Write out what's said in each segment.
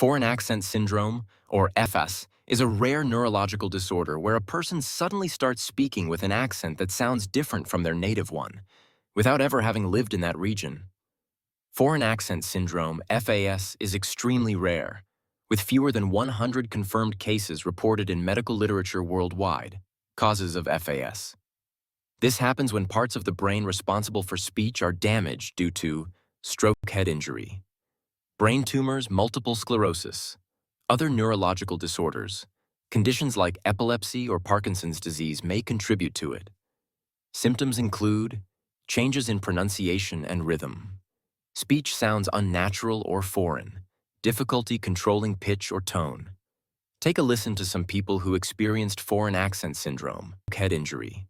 Foreign accent syndrome, or FS, is a rare neurological disorder where a person suddenly starts speaking with an accent that sounds different from their native one, without ever having lived in that region. Foreign accent syndrome, FAS, is extremely rare, with fewer than 100 confirmed cases reported in medical literature worldwide. Causes of FAS. This happens when parts of the brain responsible for speech are damaged due to stroke, head injury, brain tumors, multiple sclerosis, other neurological disorders. Conditions like epilepsy or Parkinson's disease may contribute to it. Symptoms include changes in pronunciation and rhythm. Speech sounds unnatural or foreign, difficulty controlling pitch or tone. Take a listen to some people who experienced foreign accent syndrome, head injury,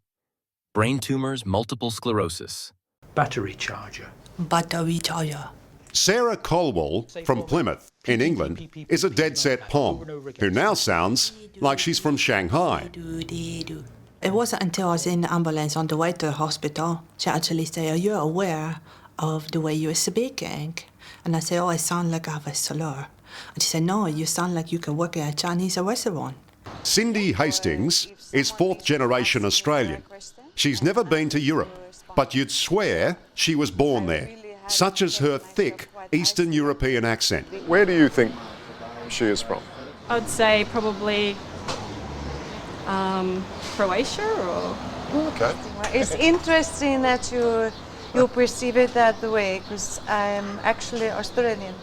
brain tumors, multiple sclerosis. Battery charger. Battery charger. Sarah Colwell from Plymouth in England is a dead-set Pom who now sounds like she's from Shanghai. It wasn't until I was in the ambulance on the way to the hospital she actually said, "Are you aware of the way you're speaking?" And I said, "Oh, I sound like I have a slur." And she said, "No, you sound like you could work at a Chinese restaurant." Cindy Hastings is fourth-generation Australian. She's never been to Europe, but you'd swear she was born there, such as her thick Eastern European accent. Where do you think she is from? I'd say probably Croatia or... Okay. It's interesting that you perceive it that way, because I'm actually Australian.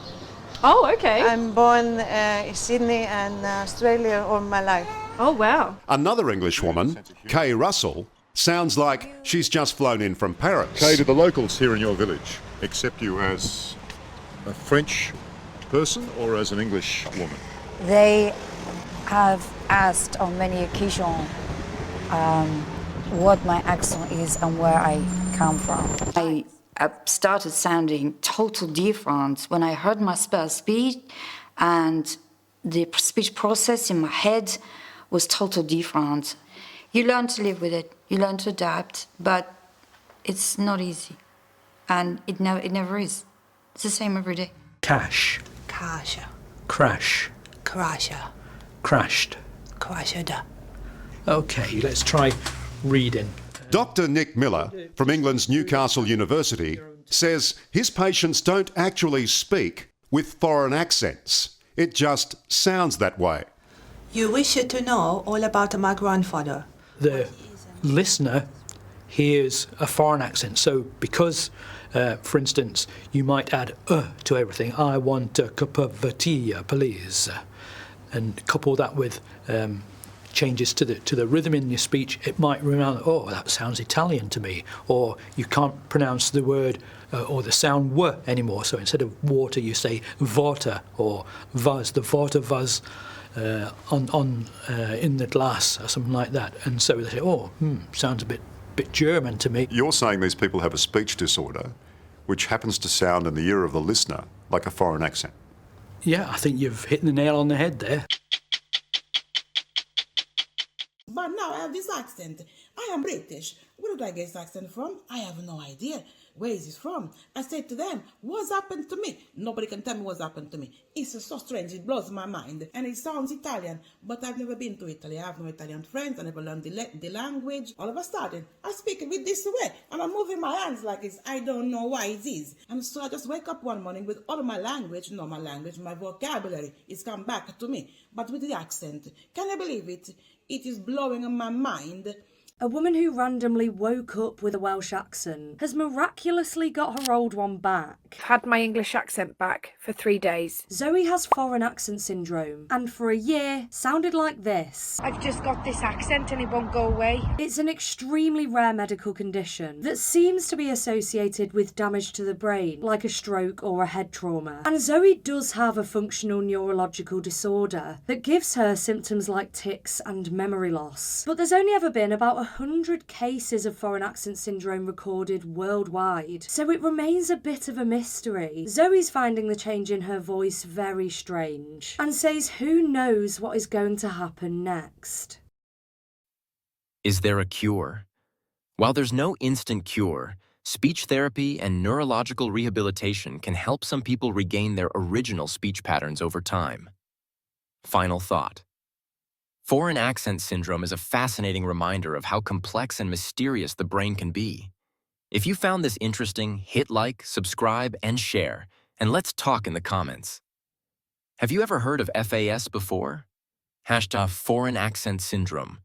Oh, okay. I'm born in Sydney and Australia all my life. Oh, wow. Another Englishwoman, Kay Russell, sounds like she's just flown in from Paris. Kay, do the locals here in your village accept you as a French person or as an English woman? They have asked on many occasions what my accent is and where I come from. I started sounding totally different when I heard myself speak, and the speech process in my head was totally different. You learn to live with it, you learn to adapt, but it's not easy, and it never is. It's the same every day. Cash. Cash. Crash. Crash. Crashed. Crashed. Okay, let's try reading. Dr. Nick Miller from England's Newcastle University says his patients don't actually speak with foreign accents. It just sounds that way. You wish to know all about my grandfather. The listener hears a foreign accent. So because, for instance, you might add to everything. I want a cup of tea, please. And couple that with changes to the rhythm in your speech, it might remember, oh, that sounds Italian to me. Or you can't pronounce the word or the sound w anymore. So instead of water, you say water or was, the water was in the glass or something like that. And so they say, oh, sounds a bit German to me. You're saying these people have a speech disorder which happens to sound in the ear of the listener like a foreign accent. Yeah, I think you've hit the nail on the head there. But now I have this accent. I am British. Where did I get this accent from? I have no idea. Where is it from? I said to them, what's happened to me? Nobody can tell me what's happened to me. It's so strange. It blows my mind. And it sounds Italian. But I've never been to Italy. I have no Italian friends. I never learned the language. All of a sudden, I speak with this way. And I'm moving my hands like this. I don't know why it is. And so I just wake up one morning with all of my language. No, my language, my vocabulary. It's come back to me. But with the accent. Can you believe it? It is blowing my mind. A woman who randomly woke up with a Welsh accent has miraculously got her old one back. I've had my English accent back for 3 days. Zoe has foreign accent syndrome and for a year sounded like this. I've just got this accent and it won't go away. It's an extremely rare medical condition that seems to be associated with damage to the brain, like a stroke or a head trauma. And Zoe does have a functional neurological disorder that gives her symptoms like tics and memory loss. But there's only ever been about 100 cases of foreign accent syndrome recorded worldwide, so it remains a bit of a mystery. Zoe's finding the change in her voice very strange and says who knows what is going to happen next. Is there a cure? While there's no instant cure, speech therapy and neurological rehabilitation can help some people regain their original speech patterns over time. Final thought. Foreign accent syndrome is a fascinating reminder of how complex and mysterious the brain can be. If you found this interesting, hit like, subscribe, and share, and let's talk in the comments. Have you ever heard of FAS before? Hashtag foreign accent syndrome,